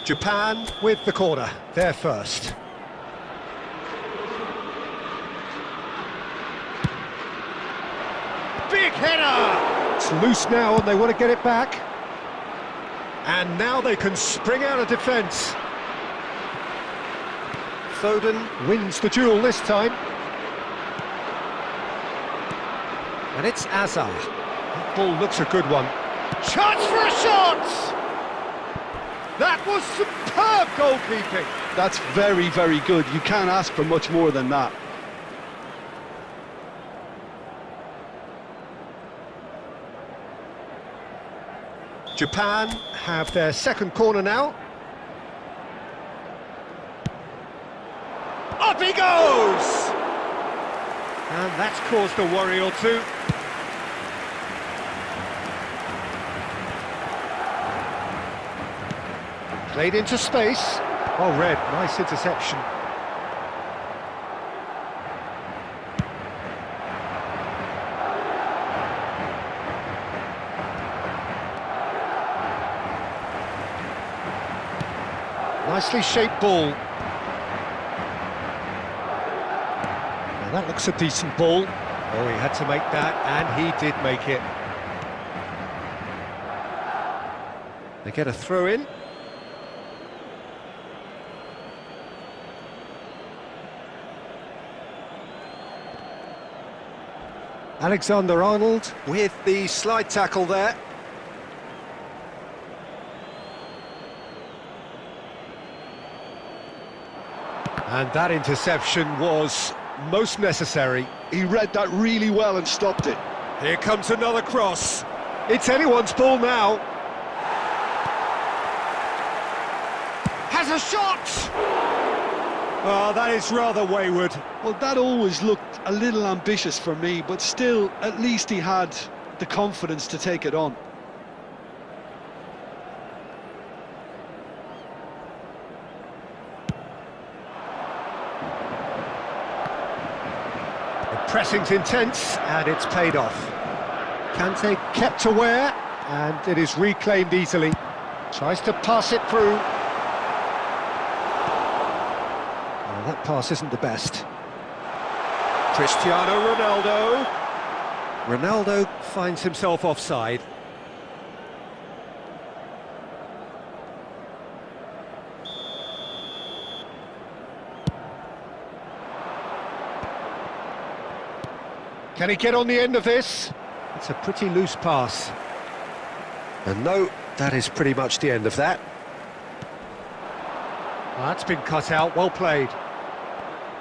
Japan with the corner, they're first. Big header! It's loose now and they want to get it back. And now they can spring out of defence. Foden wins the duel this time. And it's Azar. That ball looks a good one. Chance for a shot! That was superb goalkeeping. That's very, very good. You can't ask for much more than that. Japan have their second corner now. Up he goes! And that's caused a worry or two. Played into space. Oh, Red, nice interception. Nicely shaped ball. Now that looks a decent ball. Oh, he had to make that, and he did make it. They get a throw in. Alexander-Arnold with the slide tackle there. And that interception was most necessary. He read that really well and stopped it. Here comes another cross. It's anyone's ball now. Has a shot! Oh, that is rather wayward. Well, that always looked a little ambitious for me, but still, at least he had the confidence to take it on. The pressing's intense, and it's paid off. Kante kept aware, and it is reclaimed easily. Tries to pass it through. That pass isn't the best. Cristiano Ronaldo. Ronaldo finds himself offside. Can he get on the end of this? It's a pretty loose pass. And no, that is pretty much the end of that. Well, that's been cut out, well played.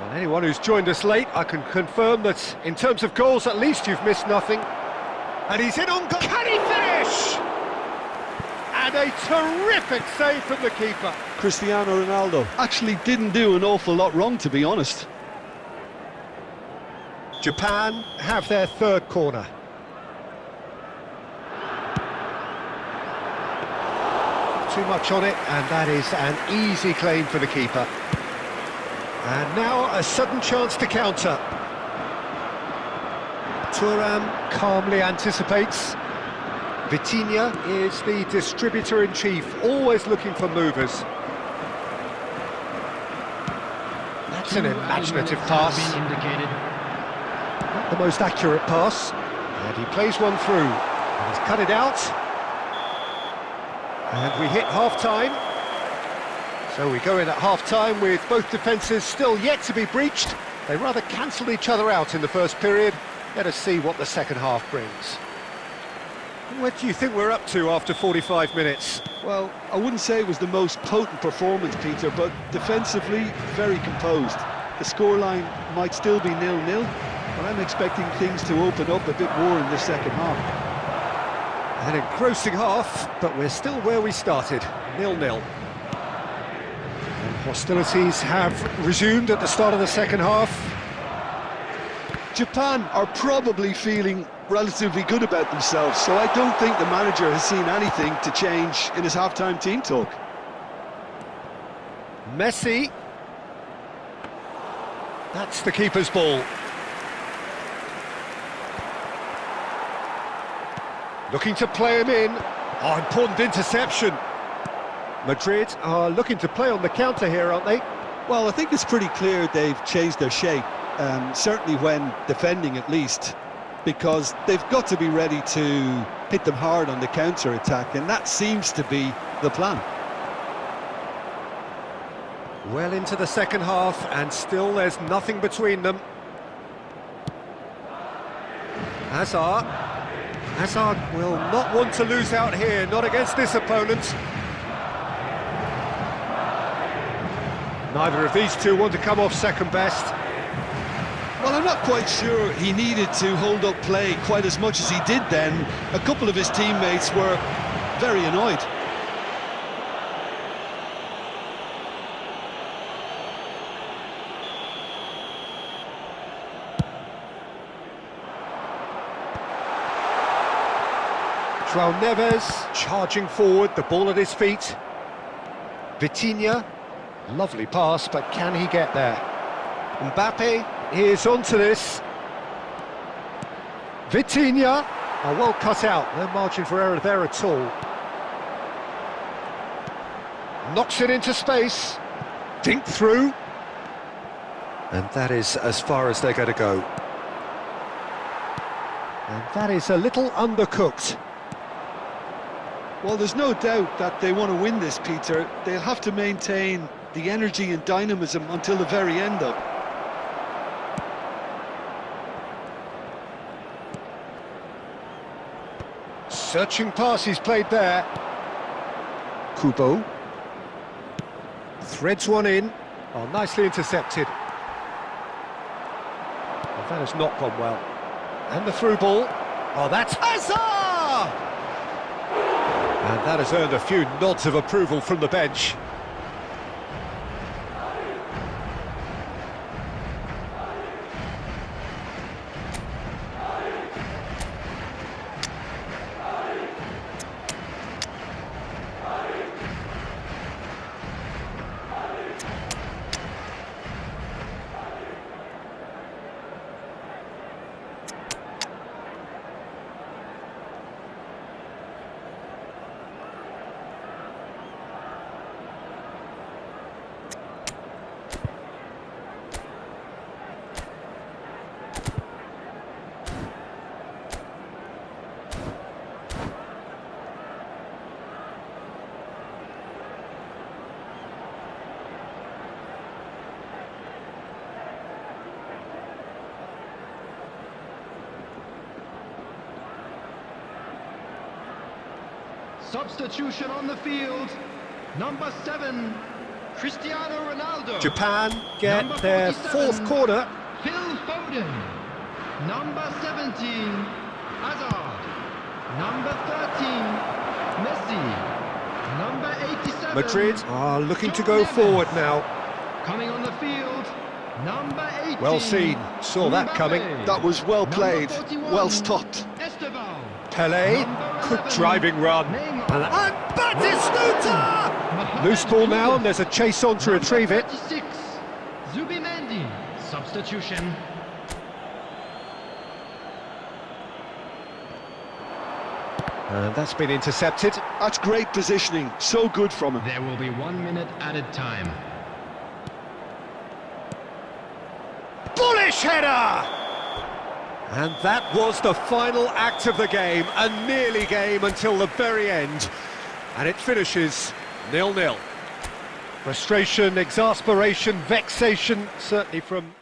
And anyone who's joined us late, I can confirm that in terms of goals, at least you've missed nothing. And he's in on goal. Can he finish? And a terrific save from the keeper. Cristiano Ronaldo actually didn't do an awful lot wrong, to be honest. Japan have their third corner. Too much on it, and that is an easy claim for the keeper. And now a sudden chance to counter. Thuram calmly anticipates. Vitinha is the distributor-in-chief, always looking for movers. That's an imaginative pass. Not the most accurate pass. And he plays one through. And he's cut it out. And we hit half-time. So we go in at half-time with both defences still yet to be breached. They rather cancelled each other out in the first period. Let us see what the second half brings. What do you think we're up to after 45 minutes? Well, I wouldn't say it was the most potent performance, Peter, but defensively, very composed. The scoreline might still be 0-0, but I'm expecting things to open up a bit more in the second half. An engrossing half, but we're still where we started, 0-0. And hostilities have resumed at the start of the second half. Japan are probably feeling relatively good about themselves, so I don't think the manager has seen anything to change in his half-time team talk. Messi. That's the keeper's ball. Looking to play him in. Oh, important interception. Madrid are looking to play on the counter here, aren't they? Well, I think it's pretty clear they've changed their shape, certainly when defending at least, because they've got to be ready to hit them hard on the counter-attack, and that seems to be the plan. Well into the second half, and still there's nothing between them. Hazard will not want to lose out here, not against this opponent. Neither of these two want to come off second best. Well, I'm not quite sure he needed to hold up play quite as much as he did then. A couple of his teammates were very annoyed. João Neves charging forward, the ball at his feet. Vitinha, lovely pass, but can he get there? Mbappe is onto this. Vitinha, well cut out, no margin for error there at all. Knocks it into space, dink through. And that is as far as they're going to go. And that is a little undercooked. Well, there's no doubt that they want to win this, Peter. They'll have to maintain the energy and dynamism until the very end, though. Searching pass he's played there. Kubo. Threads one in. Oh, nicely intercepted. Well, that has not gone well. And the through ball. Oh, that's Hazard! And that has earned a few nods of approval from the bench. Substitution on the field, number 7, Cristiano Ronaldo. Japan get Number their 47, fourth corner. Phil Foden. Number 17, Hazard. Number 13, Messi. Number 87, Madrid are looking to João go Neves. forward now. Coming on the field, number 18. Well seen, saw that Mbappe. coming. That was well Number played, 41, well stopped. Esteban. Pele, Number good 11, driving run. Neymar. And Batistuta! Loose ball now, and there's a chase on to retrieve it. 36, Zubimendi. Substitution. And that's been intercepted. That's great positioning, so good from him. There will be 1 minute added time. Bullish header! And that was the final act of the game, a nearly game until the very end. And it finishes 0-0. Frustration, exasperation, vexation, certainly from...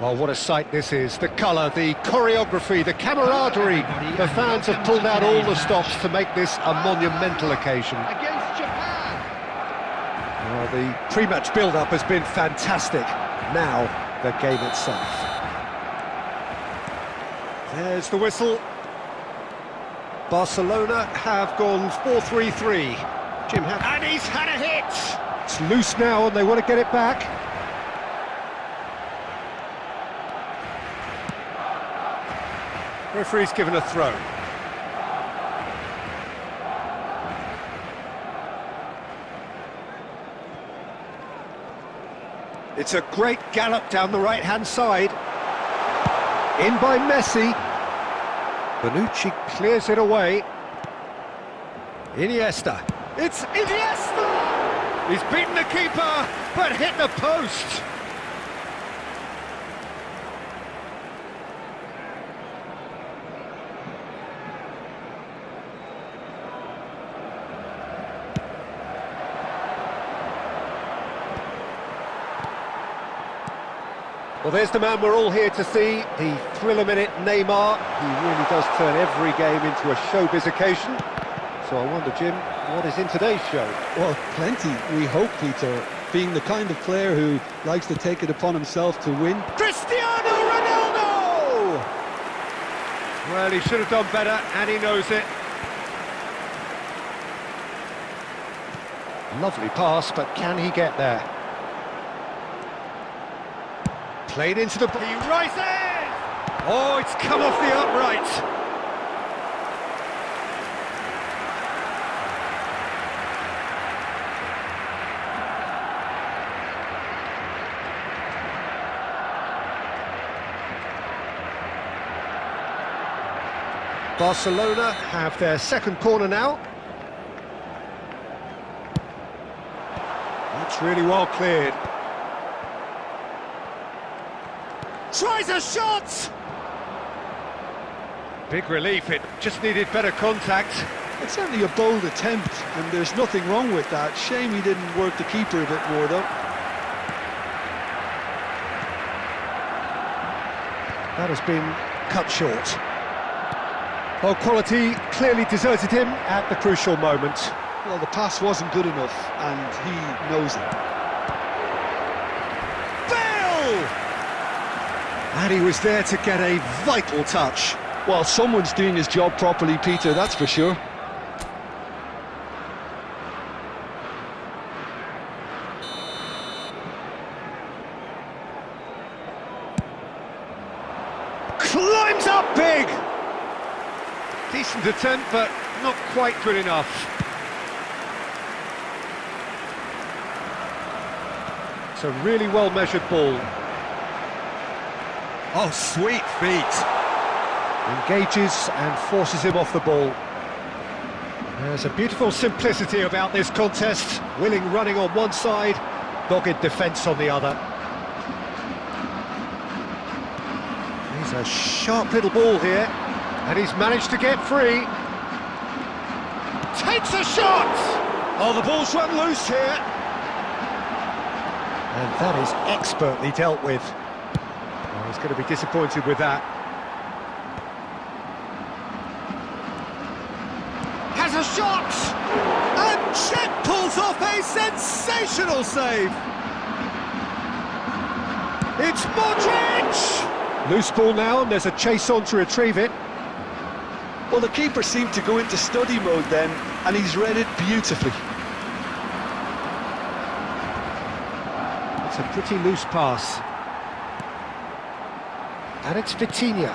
Well, what a sight this is. The colour, the choreography, the camaraderie. The fans have pulled out all the stops to make this a monumental occasion. Against Japan. Well, the pre-match build-up has been fantastic. Now, the game itself. There's the whistle. Barcelona have gone 4-3-3. And he's had a hit! It's loose now and they want to get it back. Referee's given a throw. It's a great gallop down the right-hand side. In by Messi. Bonucci clears it away. Iniesta. It's Iniesta! He's beaten the keeper, but hit the post. Well, there's the man we're all here to see, the thriller-minute Neymar. He really does turn every game into a showbiz occasion. So I wonder, Jim, what is in today's show? Well, plenty, we hope, Peter. Being the kind of player who likes to take it upon himself to win. Cristiano Ronaldo! Well, he should have done better, and he knows it. Lovely pass, but can he get there? Played into the... He rises! Oh, it's come off the upright. Barcelona have their second corner now. That's really well cleared. Tries a shot! Big relief, it just needed better contact. It's certainly a bold attempt, and there's nothing wrong with that. Shame he didn't work the keeper a bit more, though. That has been cut short. Well, quality clearly deserted him at the crucial moment. Well, the pass wasn't good enough, and he knows it. Bale! And he was there to get a vital touch. Well, someone's doing his job properly, Peter, that's for sure. Climbs up big! Decent attempt, but not quite good enough. It's a really well-measured ball. Oh, sweet feet. Engages and forces him off the ball. There's a beautiful simplicity about this contest. Willing running on one side, dogged defence on the other. He's a sharp little ball here, and he's managed to get free. Takes a shot! Oh, the ball's run loose here. And that is expertly dealt with. Well, he's going to be disappointed with that. Has a shot! And Cech pulls off a sensational save! It's Modric! Loose ball now, and there's a chase on to retrieve it. Well, the keeper seemed to go into study mode then, and he's read it beautifully. It's a pretty loose pass. And it's Vitinha.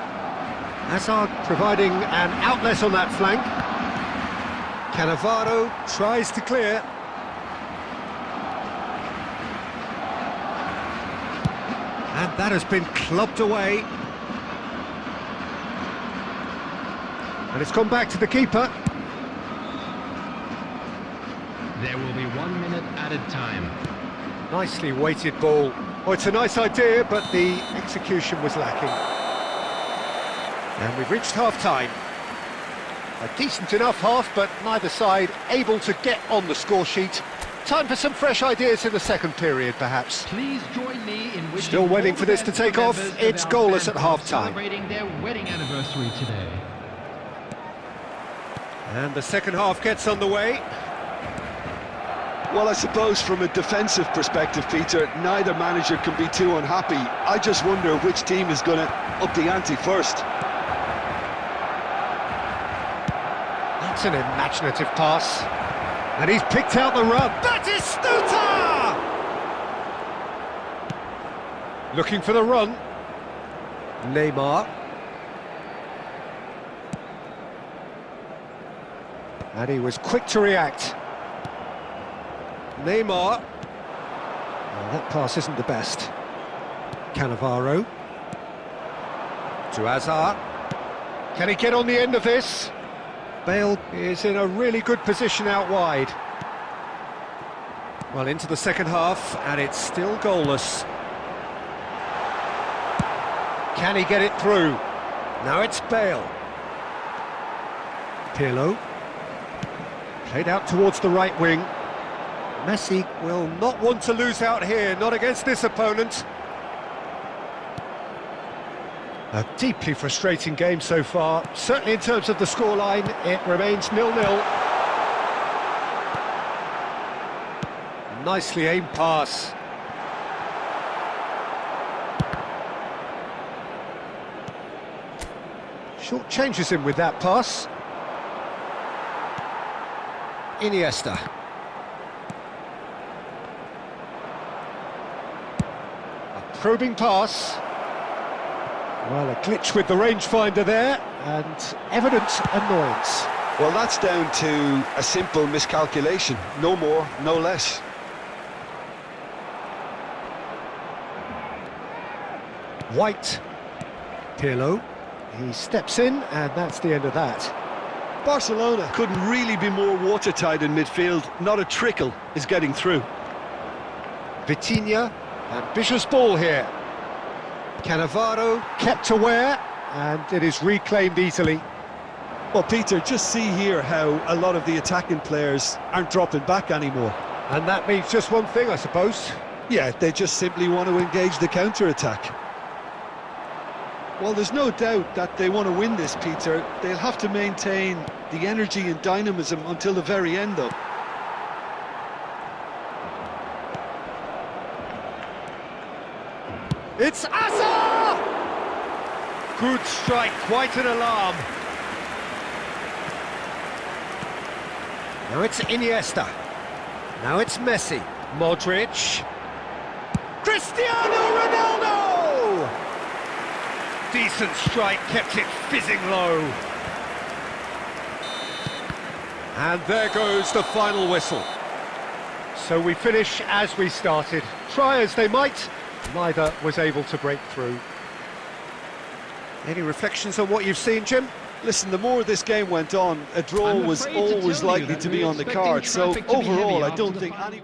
Hazard providing an outlet on that flank. Cannavaro tries to clear. And that has been clubbed away. And it's gone back to the keeper. There will be 1 minute added time. Nicely weighted ball. Oh, it's a nice idea, but the execution was lacking. And we've reached half-time. A decent enough half, but neither side able to get on the score sheet Time for some fresh ideas in the second period, perhaps. Please join me in wishing Still waiting all for the this to best take off. members of It's our goalless fan at club half-time. Celebrating their wedding anniversary today. And the second half gets underway. Well, I suppose from a defensive perspective, Peter, neither manager can be too unhappy. I just wonder which team is going to up the ante first. That's an imaginative pass. And he's picked out the run. Batistuta! Looking for the run. Neymar. And he was quick to react. Neymar. Oh, that pass isn't the best. Cannavaro. To Hazard. Can he get on the end of this? Bale is in a really good position out wide. Well, into the second half, and it's still goalless. Can he get it through? Now it's Bale. Pirlo. Played out towards the right wing. Messi will not want to lose out here, not against this opponent. A deeply frustrating game so far. Certainly in terms of the scoreline, it remains 0-0. Nicely aimed pass. Short changes him with that pass. Iniesta. A probing pass. Well, a glitch with the rangefinder there, and evident annoyance. Well, that's down to a simple miscalculation. No more, no less. White. Pirlo. He steps in, and that's the end of that. Barcelona couldn't really be more watertight in midfield. Not a trickle is getting through. Vitinha. Ambitious ball here. Cannavaro kept aware, and it is reclaimed easily. Well, Peter, just see here how a lot of the attacking players aren't dropping back anymore. And that means just one thing, I suppose. Yeah, they just simply want to engage the counter-attack. Well, there's no doubt that they want to win this, Peter. They'll have to maintain the energy and dynamism until the very end, though. It's Asa! Good strike, quite an alarm. Now it's Iniesta. Now it's Messi. Modric. Cristiano Ronaldo! Decent strike, kept it fizzing low. And there goes the final whistle. So we finish as we started. Try as they might, neither was able to break through. Any reflections on what you've seen, Jim? Listen, the more this game went on, a draw was always likely to be on the card. So overall, I don't think any...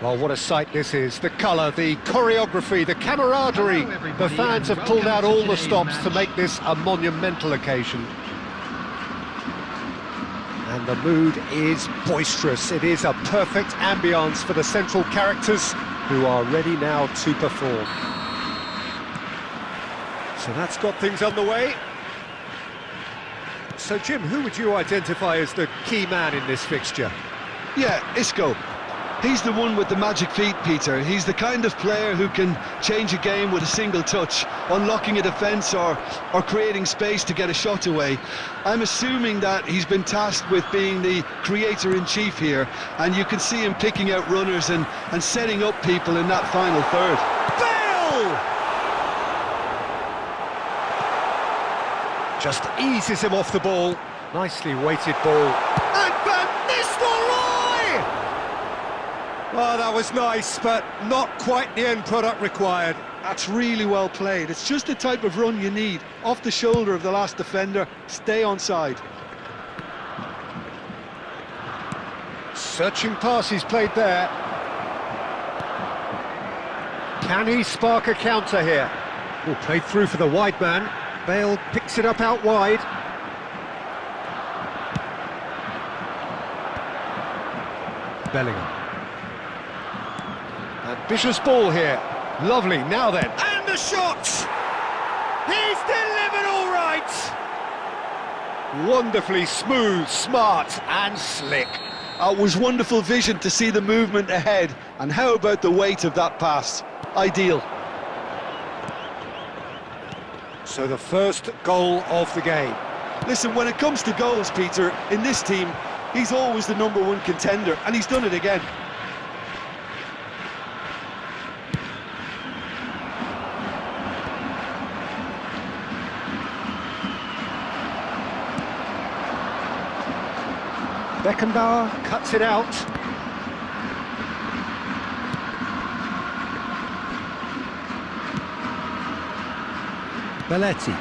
Well, what a sight this is. The colour, the choreography, the camaraderie. The fans have pulled out all the stops to make this a monumental occasion. And the mood is boisterous. It is a perfect ambience for the central characters who are ready now to perform. So that's got things underway. So, Jim, who would you identify as the key man in this fixture? Yeah, Isco. He's the one with the magic feet, Peter. He's the kind of player who can change a game with a single touch, unlocking a defence or creating space to get a shot away. I'm assuming that he's been tasked with being the creator-in-chief here, and you can see him picking out runners and setting up people in that final third. Bale! Just eases him off the ball. Nicely weighted ball. And Van Nistelrooy! Oh, that was nice, but not quite the end product required. That's really well played. It's just the type of run you need. Off the shoulder of the last defender, stay onside. Searching pass he's played there. Can he spark a counter here? Oh, played through for the wide man. Bale picks it up out wide. Bellingham. Ambitious ball here. Lovely, now then. And the shot! He's delivered all right! Wonderfully smooth, smart and slick. It was wonderful vision to see the movement ahead. And how about the weight of that pass? Ideal. So the first goal of the game. Listen, when it comes to goals, Peter, in this team, he's always the #1 contender, and he's done it again. Beckenbauer cuts it out. Belletti.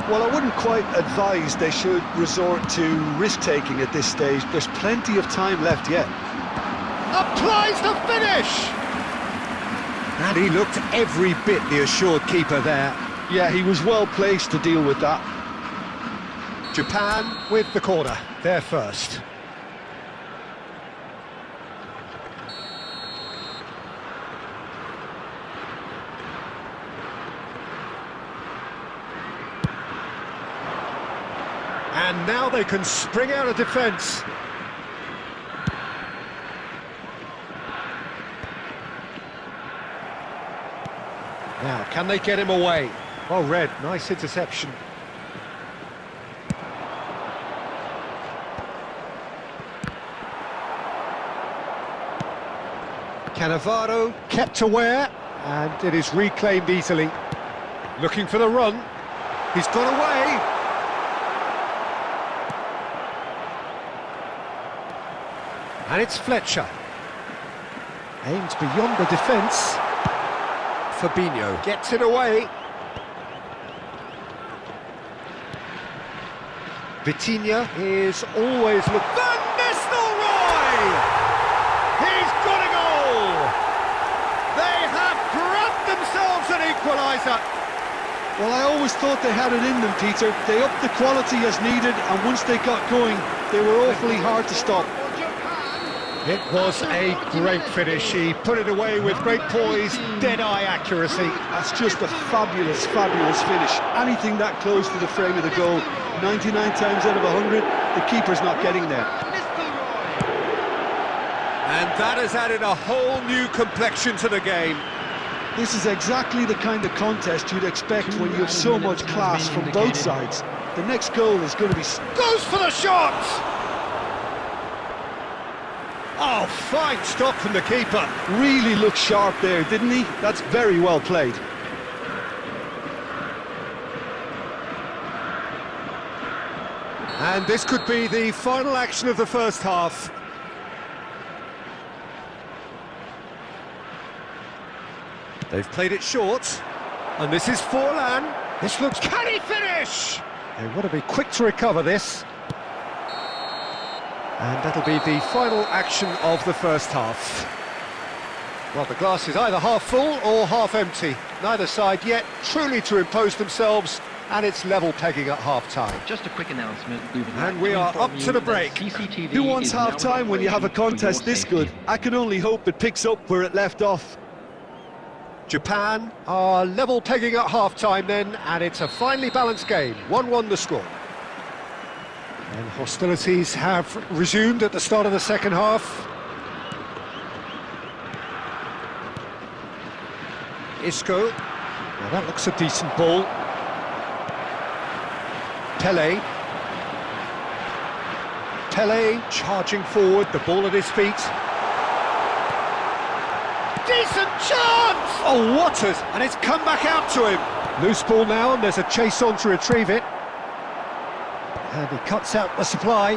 Well, I wouldn't quite advise they should resort to risk-taking at this stage. There's plenty of time left yet. Applies the finish! And he looked every bit the assured keeper there. Yeah, he was well placed to deal with that. Japan with the corner, they're first. And now they can spring out of defence. Now, can they get him away? Oh, Red, nice interception. Cannavaro kept aware, and it is reclaimed easily. Looking for the run. He's got away. And it's Fletcher. Aims beyond the defence. Fabinho gets it away. Vitinha is always look. Van Nistelrooy! He's got a goal! They have grabbed themselves an equaliser. Well, I always thought they had it in them, Peter. They upped the quality as needed, and once they got going, they were awfully hard to stop. It was a great finish. He put it away with great poise, dead-eye accuracy. That's just a fabulous, fabulous finish. Anything that close to the frame of the goal, 99 times out of 100, the keeper's not getting there. And that has added a whole new complexion to the game. This is exactly the kind of contest you'd expect when you have so much class from both sides. The next goal is going to be... Goes for the shot! Oh, fine stop from the keeper. Really looked sharp there, didn't he? That's very well played. And this could be the final action of the first half. They've played it short, and this is Forlan. This looks... Can he finish? They want to be quick to recover this. And that'll be the final action of the first half. Well, the glass is either half full or half empty. Neither side yet truly to impose themselves, and it's level pegging at half-time. Just a quick announcement. And we are up to the break. Who wants half-time when you have a contest this good? I can only hope it picks up where it left off. Japan are level pegging at half-time then, and it's a finely balanced game. 1-1 the score. And hostilities have resumed at the start of the second half. Isco. Now that looks a decent ball. Pele. Pele charging forward, the ball at his feet. Decent chance! Oh, Waters, and it's come back out to him. Loose ball now, and there's a chase on to retrieve it. And he cuts out the supply.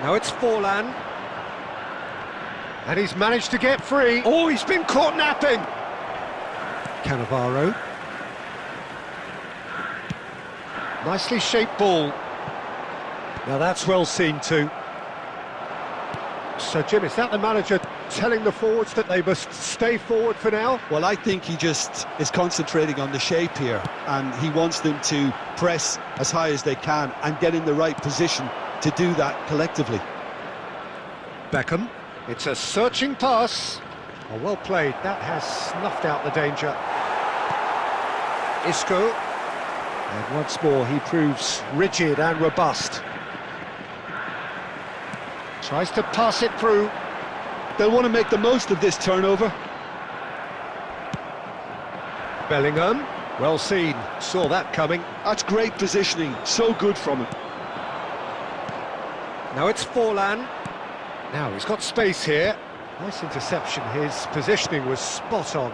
Now it's Forlan. And he's managed to get free. Oh, he's been caught napping. Cannavaro. Nicely shaped ball. Now that's well seen too. So Jim, is that the manager telling the forwards that they must stay forward for now? Well, I think he just is concentrating on the shape here, and he wants them to press as high as they can and get in the right position to do that collectively. Beckham. It's a searching pass. Oh, well played. That has snuffed out the danger. Isco. And once more he proves rigid and robust. Tries to pass it through. They'll want to make the most of this turnover. Bellingham, well seen, saw that coming. That's great positioning, so good from him. Now it's Forlan. Now he's got space here. Nice interception, his positioning was spot on.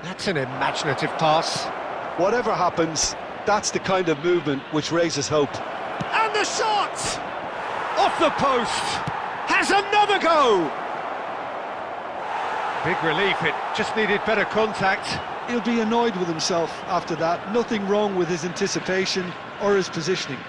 That's an imaginative pass. Whatever happens, that's the kind of movement which raises hope. And the shot! Off the post! Has another go! Big relief, it just needed better contact. He'll be annoyed with himself after that. Nothing wrong with his anticipation or his positioning.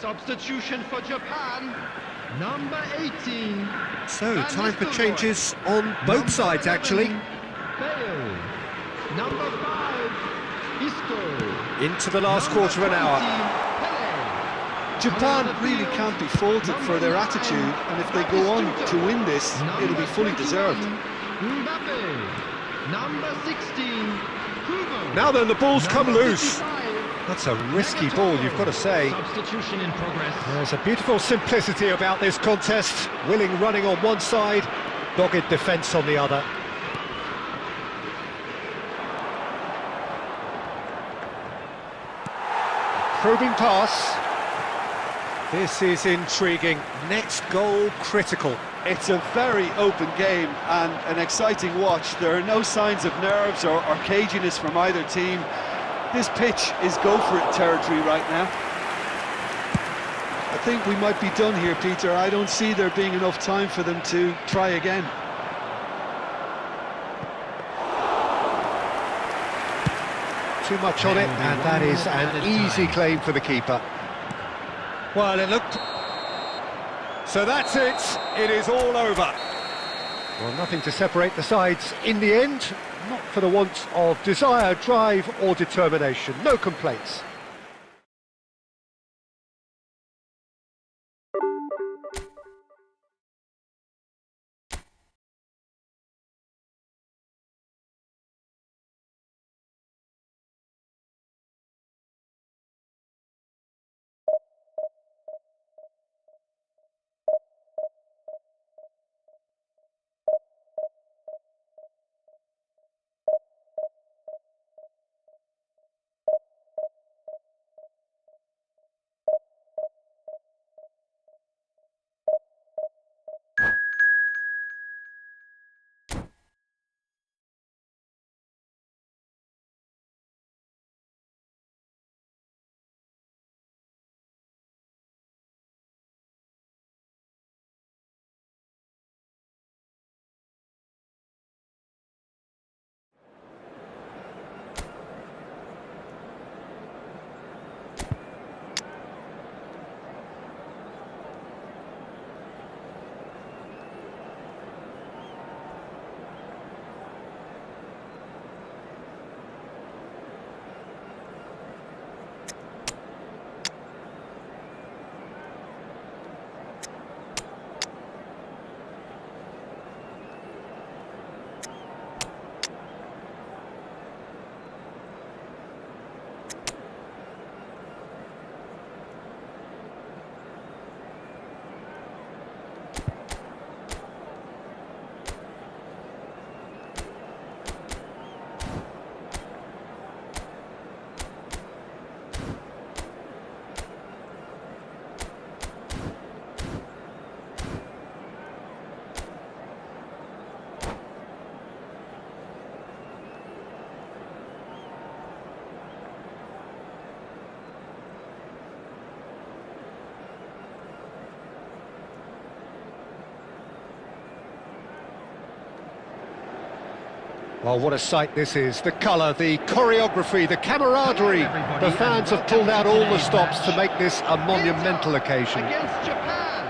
Substitution for Japan, number 18. So, time for changes on both sides, actually. Bale. Number 5, Isco. Into the last quarter of an hour. Japan really can't be faulted for their attitude, and if they go on to win this, it'll be fully deserved. Mbappe. Number 16, Kubo. Now then, the ball's come Number loose. 55, That's a risky ball, you've got to say. Substitution in progress. There's a beautiful simplicity about this contest. Willing running on one side, dogged defence on the other. Probing pass. This is intriguing. Next goal critical. It's a very open game and an exciting watch. There are no signs of nerves or caginess from either team. This pitch is go-for-it territory right now. I think we might be done here, Peter. I don't see there being enough time for them to try again. Too much on it, and that is an easy claim for the keeper. Well, it looked... So that's it. It is all over. Well, nothing to separate the sides in the end. not for the want of desire, drive or determination. No complaints. Well, what a sight this is. The colour, the choreography, the camaraderie. The fans have pulled out all the stops to make this a monumental occasion. Against Japan.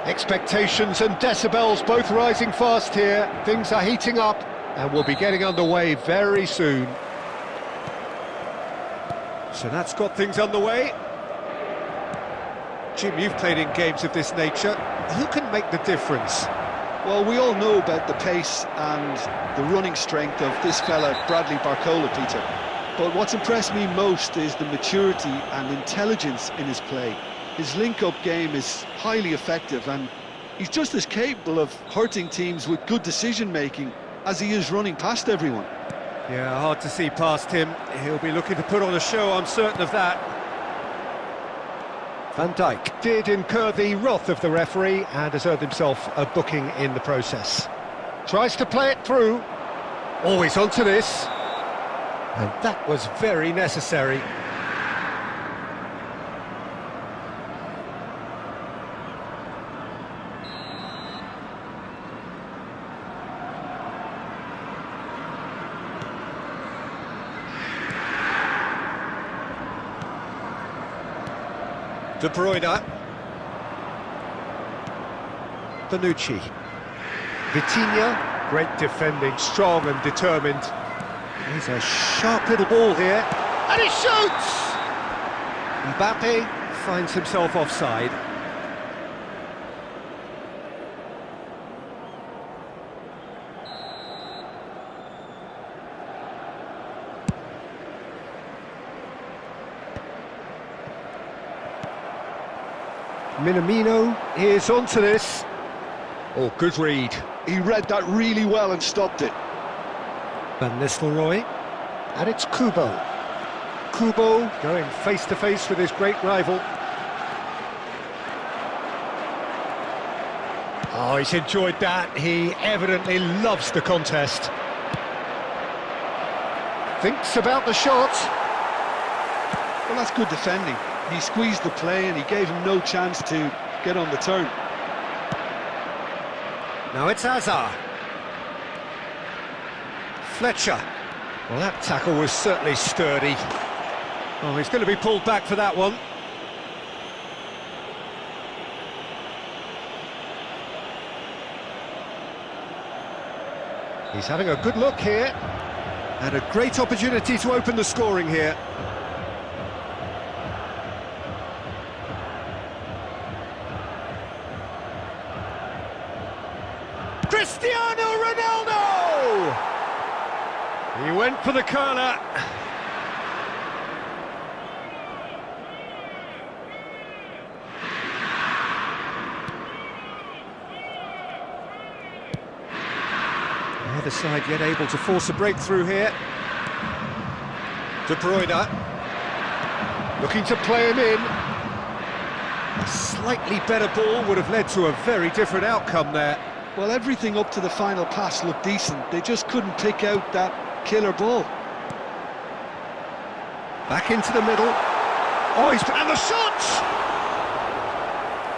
Expectations and decibels both rising fast here. Things are heating up and we'll be getting underway very soon. So that's got things underway. Jim, you've played in games of this nature. Who can make the difference? Well, we all know about the pace and the running strength of this fella, Bradley Barcola, Peter. But what's impressed me most is the maturity and intelligence in his play. His link-up game is highly effective and he's just as capable of hurting teams with good decision-making as he is running past everyone. Yeah, hard to see past him. He'll be looking to put on a show, I'm certain of that. Van Dijk did incur the wrath of the referee and has earned himself a booking in the process. Tries to play it through. Always onto this. And that was very necessary. De Bruyne. Bonucci. Vitinha, great defending, strong and determined. He's a sharp little ball here. And he shoots! Mbappe finds himself offside. Minamino is onto this. Oh, good read. He read that really well and stopped it. Van Nistelrooy. And it's Kubo. Kubo going face-to-face with his great rival. Oh, he's enjoyed that. He evidently loves the contest. Thinks about the shot. Well, that's good defending. He squeezed the play and he gave him no chance to get on the turn. Now it's Hazard. Fletcher. Well, that tackle was certainly sturdy. Oh, he's going to be pulled back for that one. He's having a good look here. And a great opportunity to open the scoring here. Cristiano Ronaldo! He went for the curler. The other side yet able to force a breakthrough here. De Bruyne. Looking to play him in. A slightly better ball would have led to a very different outcome there. Well, everything up to the final pass looked decent. They just couldn't pick out that killer ball. Back into the middle. Oh, and the shot!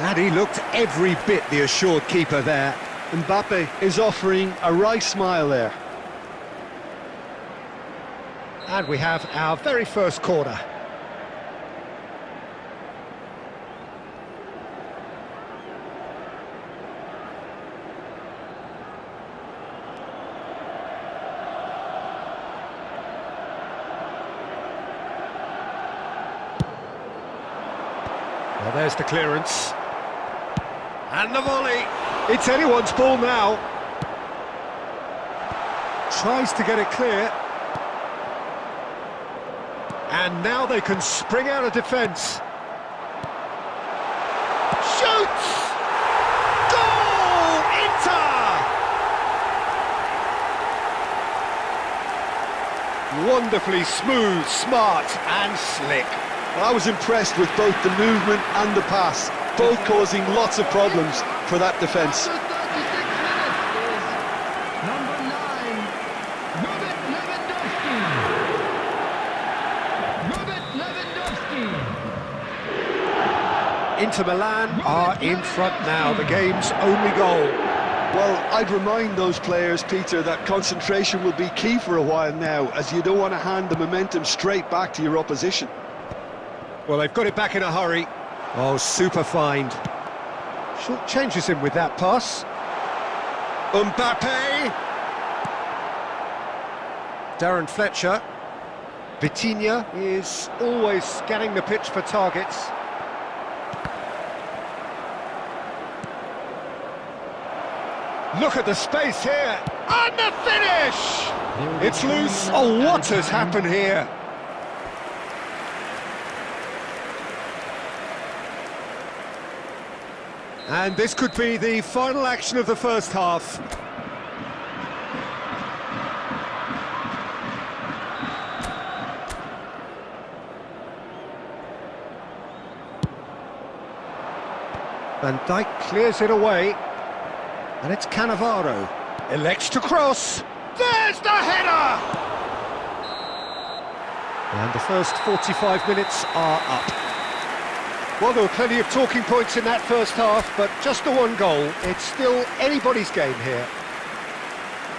And he looked every bit the assured keeper there. Mbappe is offering a wry smile there. And we have our very first corner. Well, there's the clearance. And the volley. It's anyone's ball now. Tries to get it clear. And now they can spring out of defence. Shoots! Goal! Inter! Wonderfully smooth, smart and slick. Well, I was impressed with both the movement and the pass, both causing lots of problems for that defence. Inter Milan are in front now, the game's only goal. Well, I'd remind those players, Peter, that concentration will be key for a while now, as you don't want to hand the momentum straight back to your opposition. Well, they've got it back in a hurry. Oh, super find. Short changes him with that pass. Mbappe! Darren Fletcher. Vitinha is always scanning the pitch for targets. Look at the space here, and the finish! It's loose. Oh, what has happened here? And this could be the final action of the first half. Van Dijk clears it away. And it's Cannavaro. Elects to cross. There's the header! And the first 45 minutes are up. Well, there were plenty of talking points in that first half, but just the one goal. It's still anybody's game here.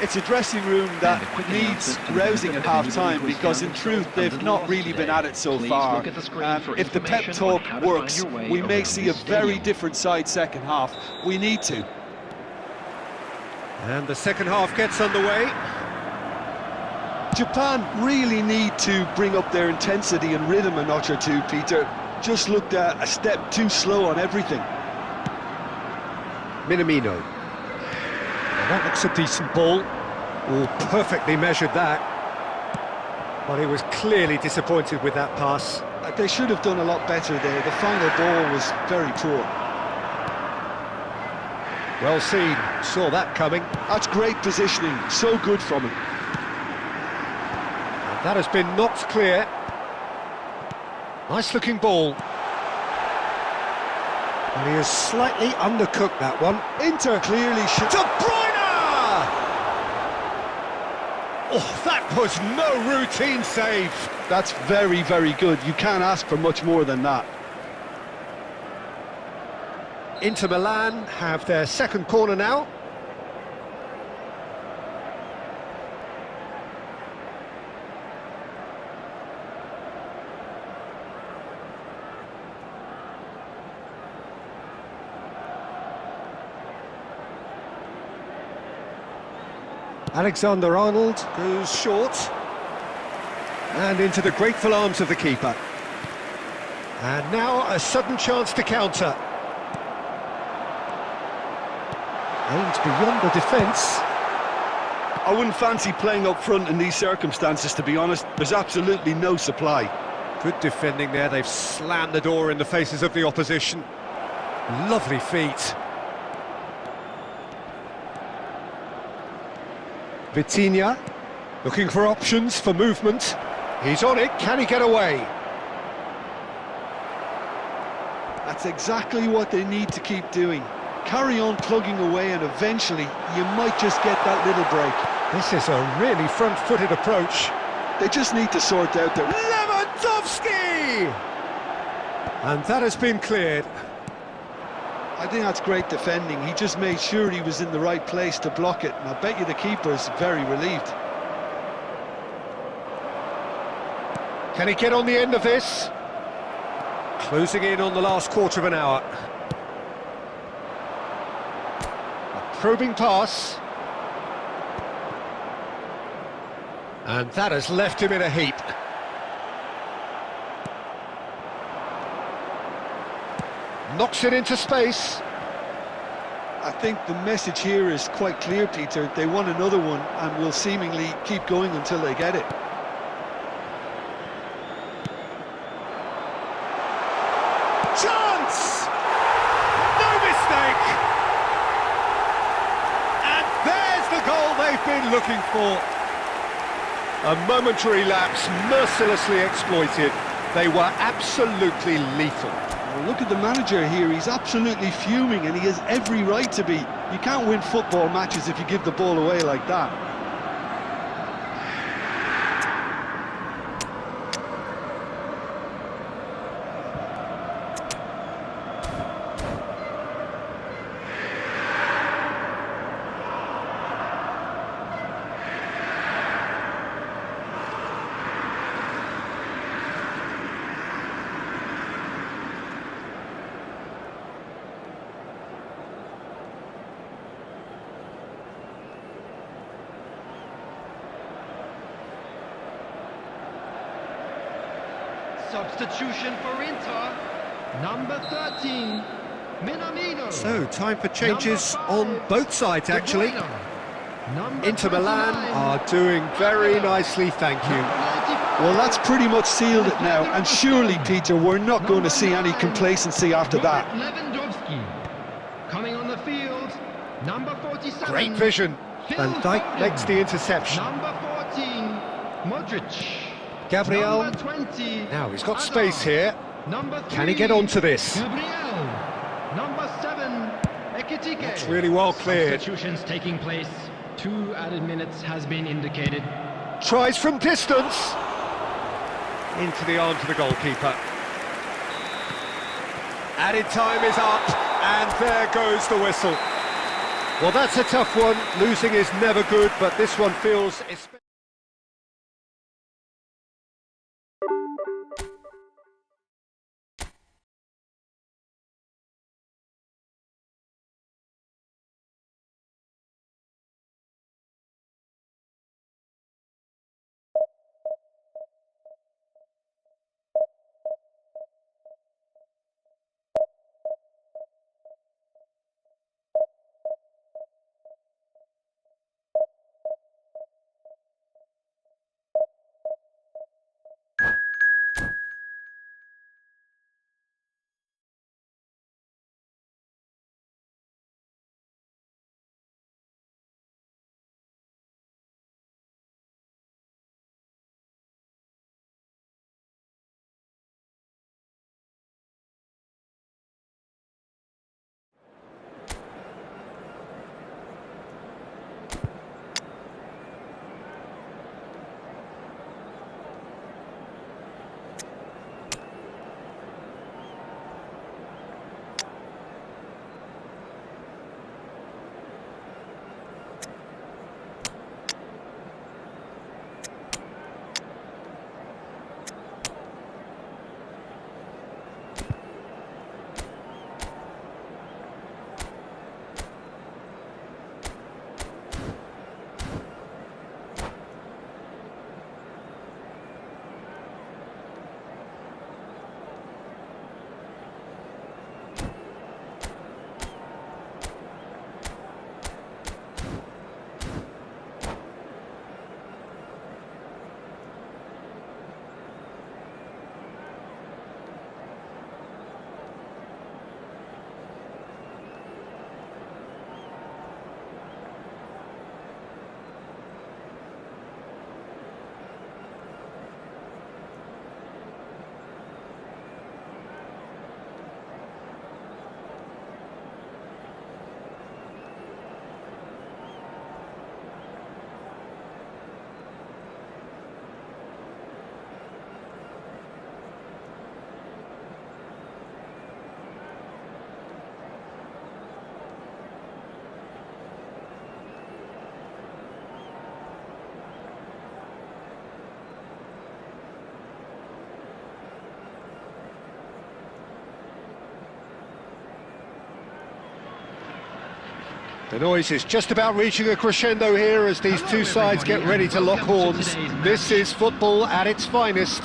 It's a dressing room that needs rousing at half-time, because in truth they've not really been at it so far. If the pep talk works, we may see a very different side second half. We need to. And the second half gets underway. Japan really need to bring up their intensity and rhythm a notch or two, Peter. Just looked a step too slow on everything. Minamino. Well, that looks a decent ball. Oh, perfectly measured that. But he was clearly disappointed with that pass. They should have done a lot better there. The final ball was very poor. Well seen, saw that coming. That's great positioning, so good from him. And that has been knocked clear. Nice looking ball. And he has slightly undercooked that one. Inter clearly should... De Bruyne! Oh, that was no routine save. That's very, very good. You can't ask for much more than that. Inter Milan have their second corner now. Alexander-Arnold goes short. And into the grateful arms of the keeper. And now a sudden chance to counter. Aimed beyond the defence. I wouldn't fancy playing up front in these circumstances, to be honest. There's absolutely no supply. Good defending there, they've slammed the door in the faces of the opposition. Lovely feet. Vitinha, looking for options for movement. He's on it, can he get away? That's exactly what they need to keep doing. Carry on plugging away and eventually you might just get that little break. This is a really front-footed approach. They just need to sort out their... Lewandowski! And that has been cleared. I think that's great defending. He just made sure he was in the right place to block it, and I bet you the keeper's very relieved. Can he get on the end of this? Closing in on the last quarter of an hour. A probing pass. And that has left him in a heap. Knocks it into space. I think the message here is quite clear, Peter. They want another one and will seemingly keep going until they get it. Chance! No mistake! And there's the goal they've been looking for. A momentary lapse, mercilessly exploited. They were absolutely lethal. Well, look at the manager here. He's absolutely fuming and he has every right to be. You can't win football matches if you give the ball away like that. Substitution for Inter, number 13, Minamino. So, time for changes on both sides, actually. Inter Milan are doing very nicely, thank you. Well, that's pretty much sealed it now, and surely, Peter, we're not going to see any complacency after that. Lewandowski coming on the field, number 47. Great vision. Van Dijk makes the interception. Number 14, Modric. Gabriel. Number 20. Now he's got space here. Number 3, Can he get onto this? Gabriel. Number 7, Ekitike. It's really well cleared. Substitutions taking place. 2 added minutes has been indicated. Tries from distance. Into the arms of the goalkeeper. Added time is up, and there goes the whistle. Well, that's a tough one. Losing is never good, but this one feels... The noise is just about reaching a crescendo here as these two sides get ready to lock horns. This is football at its finest.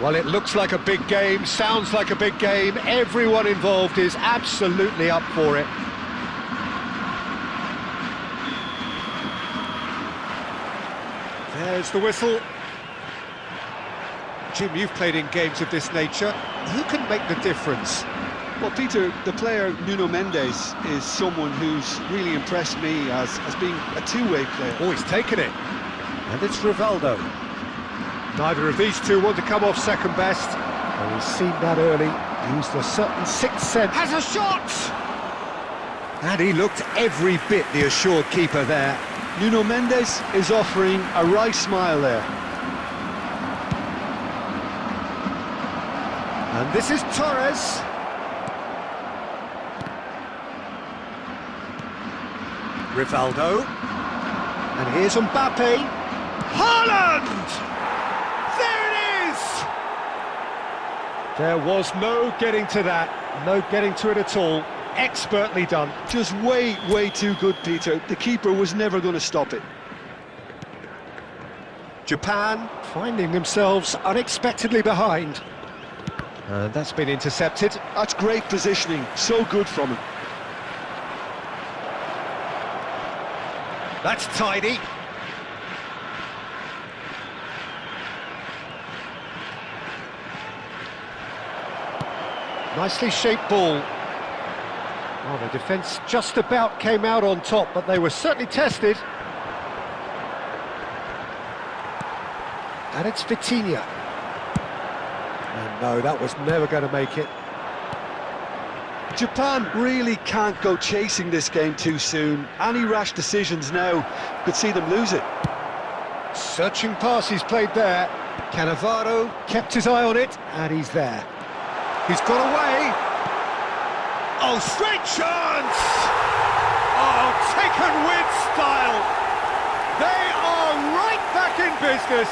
Well, it looks like a big game, sounds like a big game. Everyone involved is absolutely up for it. There's the whistle. Jim, you've played in games of this nature. Who can make the difference? Well, Peter, the player Nuno Mendes is someone who's really impressed me as being a two-way player. Oh, he's taken it. And it's Rivaldo. Neither of these two want to come off second best. Well, he's seen that early. Used a certain sixth sense. Has a shot! And he looked every bit the assured keeper there. Nuno Mendes is offering a right smile there. And this is Torres. Rivaldo. And here's Mbappe. Haaland! There it is! There was no getting to that. No getting to it at all. Expertly done. Just way too good, Peter. The keeper was never going to stop it. Japan finding themselves unexpectedly behind. And that's been intercepted. That's great positioning. So good from him. That's tidy. Nicely shaped ball. Oh, the defence just about came out on top, but they were certainly tested. And it's Vitinha. And no, that was never going to make it. Japan really can't go chasing this game too soon. Any rash decisions now could see them lose it. Searching pass he's played there. Cannavaro kept his eye on it, and he's there. He's got away. Oh, straight chance! Oh, taken with style. They are right back in business.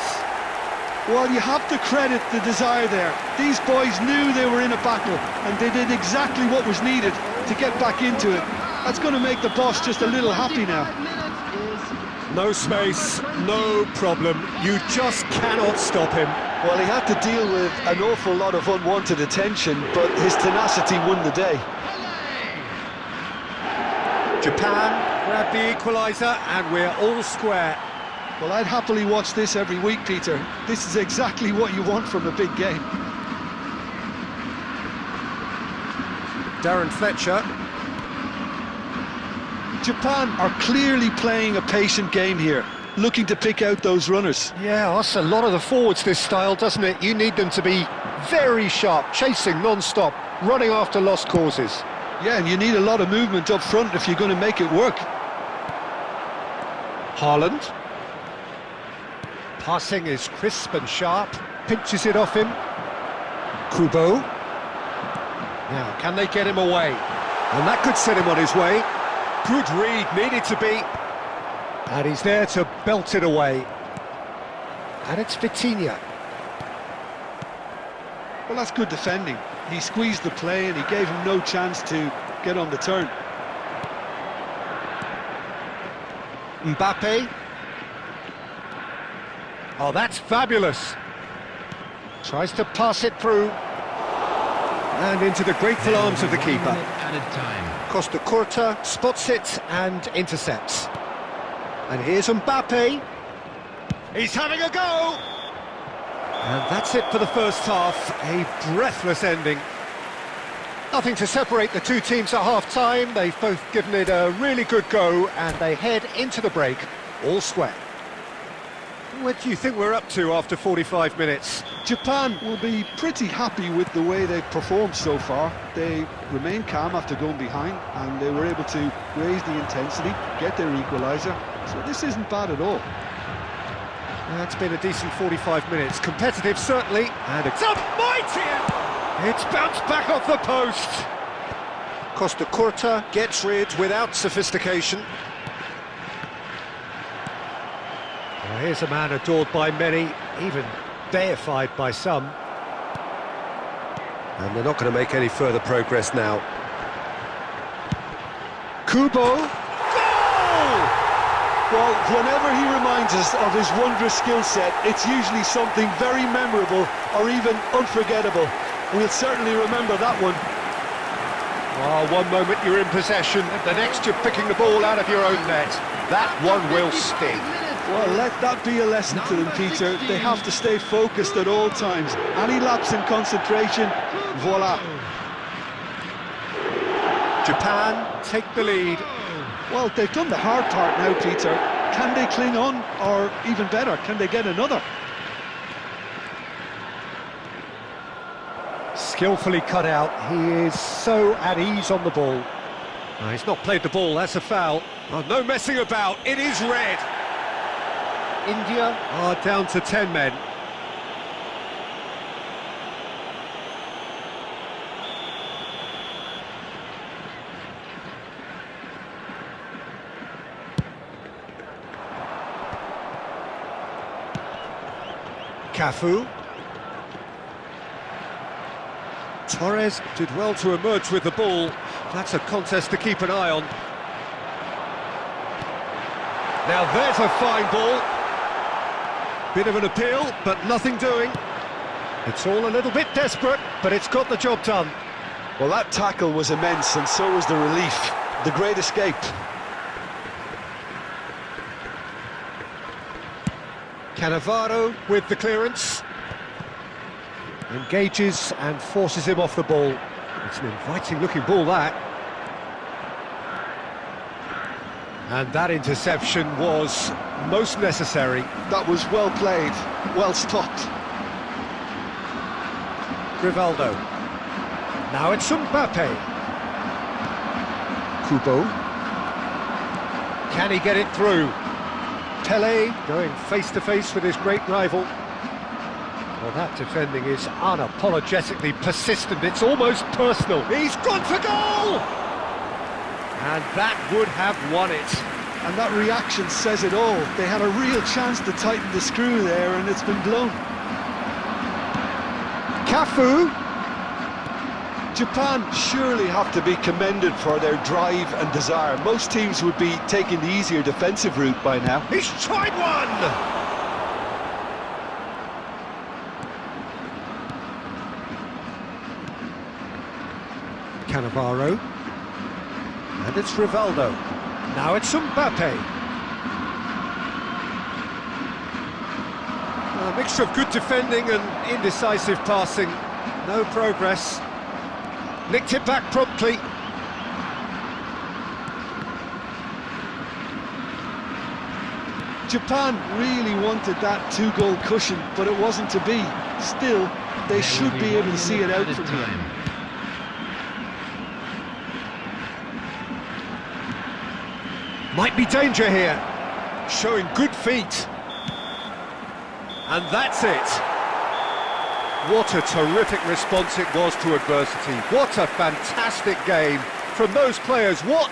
Well, you have to credit the desire there. These boys knew they were in a battle, and they did exactly what was needed to get back into it. That's going to make the boss just a little happy now. No space, no problem. You just cannot stop him. Well, he had to deal with an awful lot of unwanted attention, but his tenacity won the day. Japan grab the equaliser, and we're all square. Well, I'd happily watch this every week, Peter. This is exactly what you want from a big game. Darren Fletcher. Japan are clearly playing a patient game here, looking to pick out those runners. Yeah, that's a lot of the forwards, this style, doesn't it? You need them to be very sharp, chasing non-stop, running after lost causes. Yeah, and you need a lot of movement up front if you're going to make it work. Haaland. Passing is crisp and sharp, pinches it off him. Kubo. Now, can they get him away? And that could set him on his way. Good read, needed to be. And he's there to belt it away. And it's Vitinha. Well, that's good defending. He squeezed the play and he gave him no chance to get on the turn. Mbappe. Oh, that's fabulous. Tries to pass it through. And into the grateful arms of the keeper. Costa Curta spots it and intercepts. And here's Mbappe. He's having a go! And that's it for the first half. A breathless ending. Nothing to separate the two teams at half-time. They've both given it a really good go, and they head into the break all square. What do you think we're up to after 45 minutes? Japan will be pretty happy with the way they've performed so far. They remain calm after going behind, and they were able to raise the intensity, get their equaliser. So this isn't bad at all. It's been a decent 45 minutes. Competitive, certainly. And it's a mighty! It's bounced back off the post. Costa Curta gets rid without sophistication. Well, here's a man adored by many, even deified by some. And they're not going to make any further progress now. Kubo. Goal! Well, whenever he reminds us of his wondrous skill set, it's usually something very memorable or even unforgettable. We'll certainly remember that one. Oh, one moment you're in possession, the next you're picking the ball out of your own net. That one will sting. Well, let that be a lesson to them, Peter. They have to stay focused at all times. Any lapse in concentration, voila. Japan take the lead. Well, they've done the hard part now, Peter. Can they cling on, or even better, can they get another? Skillfully cut out, he is so at ease on the ball. Oh, he's not played the ball, that's a foul. Oh, no messing about, it is red. India are down to 10 men. Cafu. Torres did well to emerge with the ball. That's a contest to keep an eye on. Now there's a fine ball. Bit of an appeal, but nothing doing. It's all a little bit desperate, but it's got the job done. Well, that tackle was immense, and so was the relief. The great escape. Cannavaro with the clearance. Engages and forces him off the ball. It's an inviting looking ball, that. And that interception was most necessary. That was well played, well stopped. Rivaldo. Now it's Mbappe. Kubo. Can he get it through? Pele going face-to-face with his great rival. Well, that defending is unapologetically persistent. It's almost personal. He's gone for goal! And that would have won it. And that reaction says it all. They had a real chance to tighten the screw there, and it's been blown. Cafu. Japan surely have to be commended for their drive and desire. Most teams would be taking the easier defensive route by now. He's tried one! Cannavaro. And it's Rivaldo. Now it's Mbappe. A mixture of good defending and indecisive passing. No progress. Nicked it back promptly. Japan really wanted that two-goal cushion, but it wasn't to be. Still, they should be able to see it out from here. Might be danger here. Showing good feet. And that's it. What a terrific response it was to adversity. What a fantastic game from those players. What